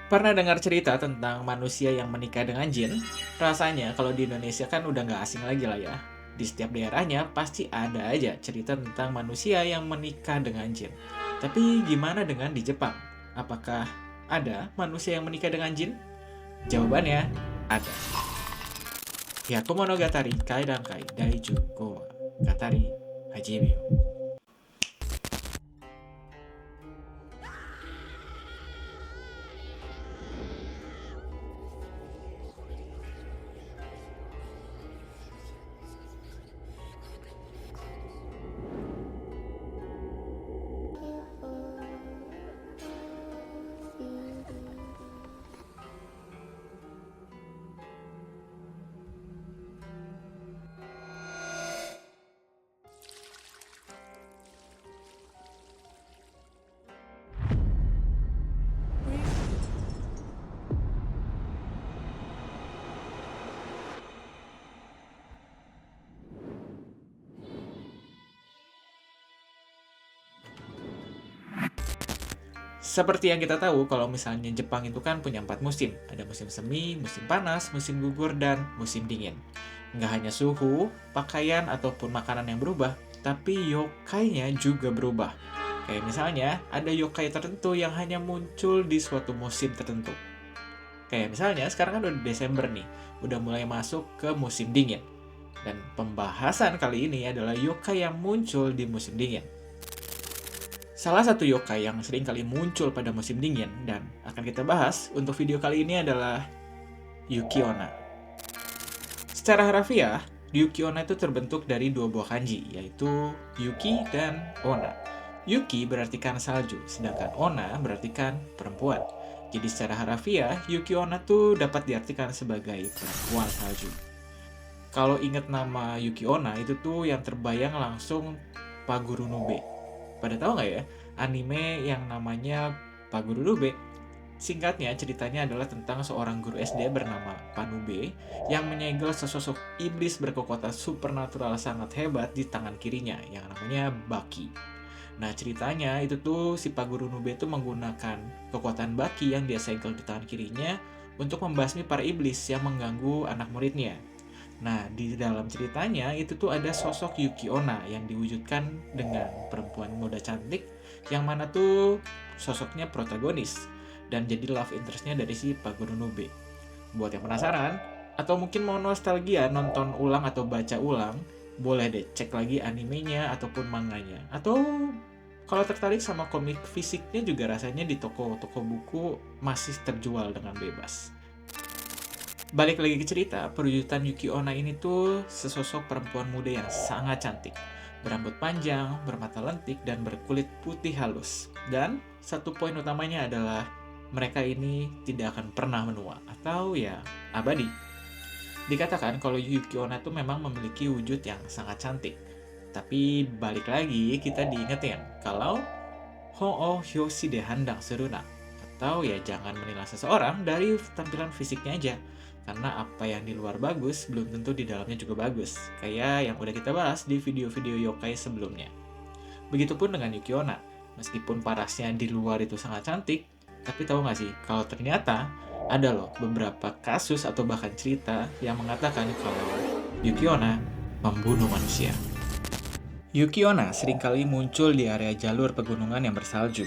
Pernah dengar cerita tentang manusia yang menikah dengan jin? Rasanya kalau di Indonesia kan udah nggak asing lagi lah ya. Di setiap daerahnya pasti ada aja cerita tentang manusia yang menikah dengan jin. Tapi gimana dengan di Jepang? Apakah ada manusia yang menikah dengan jin? Jawabannya ada. Hyaku Monogatari Kaidankai Daiju Kowa Katari Hajime. Seperti yang kita tahu, kalau misalnya Jepang itu kan punya 4 musim. Ada musim semi, musim panas, musim gugur, dan musim dingin. Nggak hanya suhu, pakaian, ataupun makanan yang berubah, tapi yokai-nya juga berubah. Kayak misalnya, ada yokai tertentu yang hanya muncul di suatu musim tertentu. Kayak misalnya, sekarang kan udah Desember nih, udah mulai masuk ke musim dingin. Dan pembahasan kali ini adalah yokai yang muncul di musim dingin. Salah satu yokai yang sering kali muncul pada musim dingin dan akan kita bahas untuk video kali ini adalah Yuki Onna. Secara harfiah, Yuki Onna itu terbentuk dari dua buah kanji, yaitu Yuki dan Onna. Yuki berartikan salju, sedangkan Onna berartikan perempuan. Jadi secara harfiah, Yuki Onna tuh dapat diartikan sebagai perempuan salju. Kalau ingat nama Yuki Onna, itu tuh yang terbayang langsung Paguru Nube. Pada tahu nggak ya, anime yang namanya Paguru Nube? Singkatnya, ceritanya adalah tentang seorang guru SD bernama Panube yang menyegel sesosok iblis berkekuatan supernatural sangat hebat di tangan kirinya yang namanya Baki. Nah, ceritanya itu tuh si Paguru Nube itu menggunakan kekuatan Baki yang dia segel di tangan kirinya untuk membasmi para iblis yang mengganggu anak muridnya. Nah, di dalam ceritanya itu tuh ada sosok Yuki Onna yang diwujudkan dengan perempuan muda cantik yang mana tuh sosoknya protagonis dan jadi love interestnya dari si Paguru Nube. Buat yang penasaran atau mungkin mau nostalgia nonton ulang atau baca ulang, boleh deh cek lagi animenya ataupun manganya. Atau kalau tertarik sama komik fisiknya juga rasanya di toko-toko buku masih terjual dengan bebas. Balik lagi ke cerita, perwujudan Yuki Onna ini tuh sesosok perempuan muda yang sangat cantik. Berambut panjang, bermata lentik, dan berkulit putih halus. Dan satu poin utamanya adalah mereka ini tidak akan pernah menua, atau ya abadi. Dikatakan kalau Yuki Onna tuh memang memiliki wujud yang sangat cantik. Tapi balik lagi kita diingetin kalau Ho'o Hyoshide Handang Seruna, atau ya jangan menilai seseorang dari tampilan fisiknya aja. Karena apa yang di luar bagus, belum tentu di dalamnya juga bagus. Kayak yang udah kita bahas di video-video yokai sebelumnya. Begitupun dengan Yuki Onna. Meskipun parasnya di luar itu sangat cantik, tapi tahu nggak sih, kalau ternyata ada loh beberapa kasus atau bahkan cerita yang mengatakan kalau Yuki Onna membunuh manusia. Yuki Onna seringkali muncul di area jalur pegunungan yang bersalju.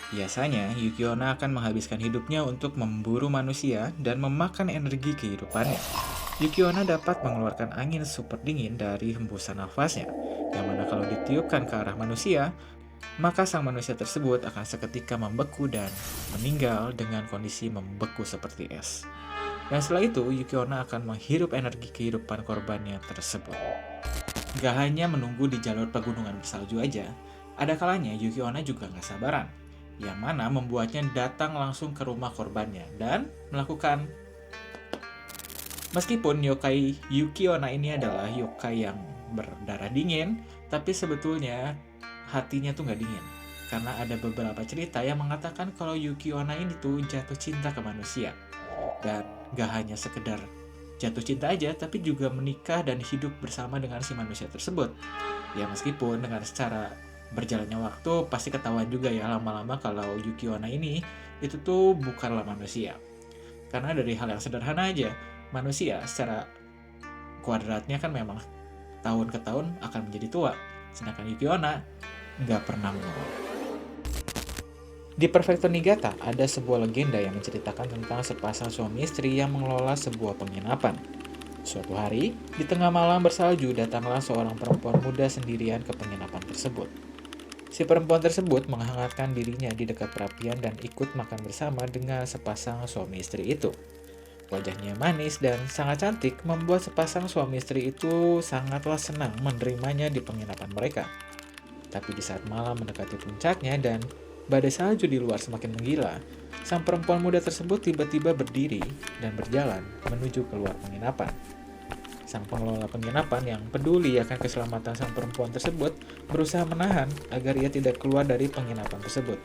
Biasanya, Yuki Onna akan menghabiskan hidupnya untuk memburu manusia dan memakan energi kehidupannya. Yuki Onna dapat mengeluarkan angin super dingin dari hembusan nafasnya, yang mana kalau ditiupkan ke arah manusia, maka sang manusia tersebut akan seketika membeku dan meninggal dengan kondisi membeku seperti es. Dan setelah itu, Yuki Onna akan menghirup energi kehidupan korbannya tersebut. Gak hanya menunggu di jalur pegunungan bersalju aja, ada kalanya Yuki Onna juga gak sabaran, yang mana membuatnya datang langsung ke rumah korbannya dan melakukan. Meskipun yokai Yuki Onna ini adalah yokai yang berdarah dingin, tapi sebetulnya hatinya tuh gak dingin. Karena ada beberapa cerita yang mengatakan kalau Yuki Onna ini tuh jatuh cinta ke manusia. Dan gak hanya sekedar jatuh cinta aja, tapi juga menikah dan hidup bersama dengan si manusia tersebut. Ya meskipun dengan secara Berjalannya waktu pasti ketahuan juga ya lama-lama kalau Yuki Onna ini itu tuh bukanlah manusia. Karena dari hal yang sederhana aja, manusia secara kuadratnya kan memang tahun ke tahun akan menjadi tua. Sedangkan Yuki Onna nggak pernah menua. Di Prefektur Niigata, ada sebuah legenda yang menceritakan tentang sepasang suami istri yang mengelola sebuah penginapan. Suatu hari, di tengah malam bersalju, datanglah seorang perempuan muda sendirian ke penginapan tersebut. Si perempuan tersebut menghangatkan dirinya di dekat perapian dan ikut makan bersama dengan sepasang suami istri itu. Wajahnya manis dan sangat cantik membuat sepasang suami istri itu sangatlah senang menerimanya di penginapan mereka. Tapi di saat malam mendekati puncaknya dan badai salju di luar semakin menggila, sang perempuan muda tersebut tiba-tiba berdiri dan berjalan menuju keluar penginapan. Sang pengelola penginapan yang peduli akan keselamatan sang perempuan tersebut berusaha menahan agar ia tidak keluar dari penginapan tersebut.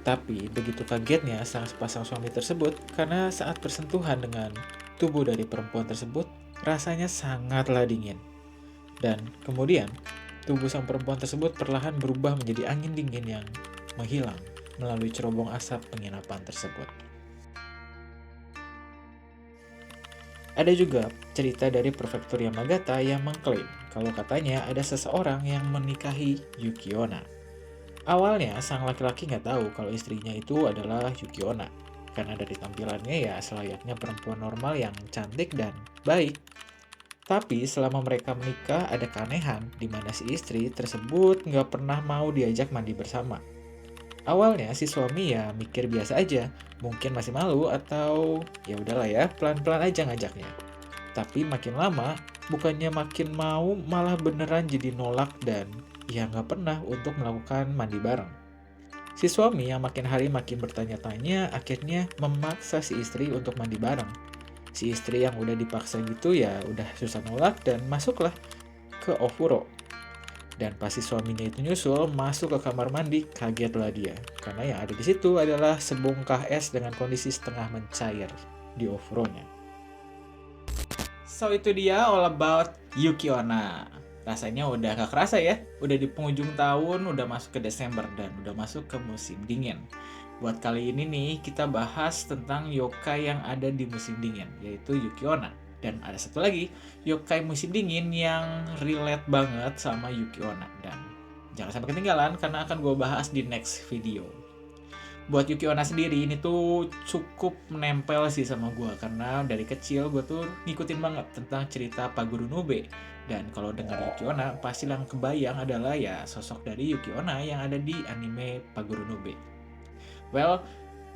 Tapi begitu kagetnya sang sepasang suami tersebut karena saat bersentuhan dengan tubuh dari perempuan tersebut rasanya sangatlah dingin. Dan kemudian tubuh sang perempuan tersebut perlahan berubah menjadi angin dingin yang menghilang melalui cerobong asap penginapan tersebut. Ada juga cerita dari Prefektur Yamagata yang mengklaim kalau katanya ada seseorang yang menikahi Yuki Onna. Awalnya sang laki-laki nggak tahu kalau istrinya itu adalah Yuki Onna, karena dari tampilannya ya selayaknya perempuan normal yang cantik dan baik. Tapi selama mereka menikah ada keanehan di mana si istri tersebut nggak pernah mau diajak mandi bersama. Awalnya si suami ya mikir biasa aja, mungkin masih malu atau ya udahlah ya, pelan-pelan aja ngajaknya. Tapi makin lama, bukannya makin mau, malah beneran jadi nolak dan ya nggak pernah untuk melakukan mandi bareng. Si suami yang makin hari makin bertanya-tanya, akhirnya memaksa si istri untuk mandi bareng. Si istri yang udah dipaksa gitu ya udah susah nolak dan masuklah ke ofuro. Dan pas si suaminya itu nyusul masuk ke kamar mandi, kagetlah dia. Karena yang ada di situ adalah sebongkah es dengan kondisi setengah mencair di ofronya. So itu dia all about Yuki Onna. Rasanya udah gak kerasa ya, udah di penghujung tahun, udah masuk ke Desember dan udah masuk ke musim dingin. Buat kali ini nih, kita bahas tentang yokai yang ada di musim dingin, yaitu Yuki Onna. Dan ada satu lagi, yokai musim dingin yang relate banget sama Yuki Onna. Dan jangan sampai ketinggalan karena akan gue bahas di next video. Buat Yuki Onna sendiri ini tuh cukup menempel sih sama gue. Karena dari kecil gue tuh ngikutin banget tentang cerita Paguro Nube. Dan kalau dengar Yuki Onna, pasti yang kebayang adalah ya sosok dari Yuki Onna yang ada di anime Paguro Nube. Well,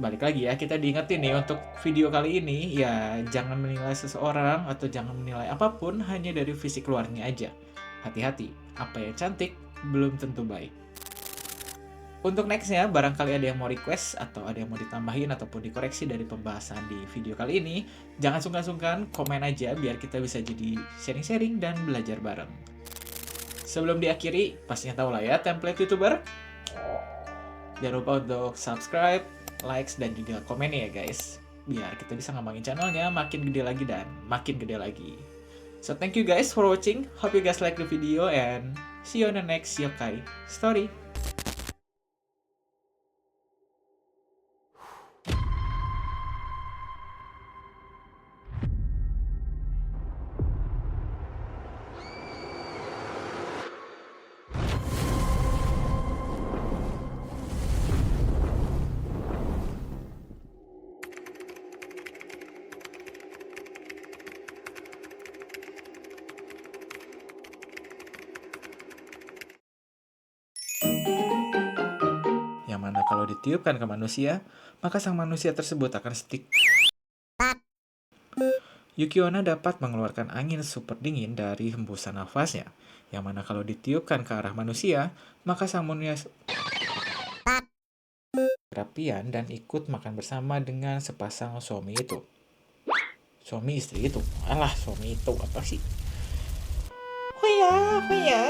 balik lagi ya, kita diingetin nih untuk video kali ini, ya jangan menilai seseorang atau jangan menilai apapun hanya dari fisik luarnya aja. Hati-hati, apa yang cantik belum tentu baik. Untuk nextnya, barangkali ada yang mau request atau ada yang mau ditambahin ataupun dikoreksi dari pembahasan di video kali ini, jangan sungkan-sungkan komen aja biar kita bisa jadi sharing-sharing dan belajar bareng. Sebelum diakhiri, pastinya tahu lah ya template YouTuber. Jangan lupa untuk subscribe, likes, dan juga komen ya guys. Biar kita bisa ngembangin channelnya makin gede lagi dan makin gede lagi. So thank you guys for watching. Hope you guys like the video and see you on the next yokai story. Yang mana kalau ditiupkan ke manusia, maka sang manusia tersebut akan stick. Yuki Onna dapat mengeluarkan angin super dingin dari hembusan nafasnya, yang mana kalau ditiupkan ke arah manusia, maka sang manusia rapian dan ikut makan bersama dengan sepasang suami itu. Suami istri itu, alah suami itu apa sih? Huya, huya.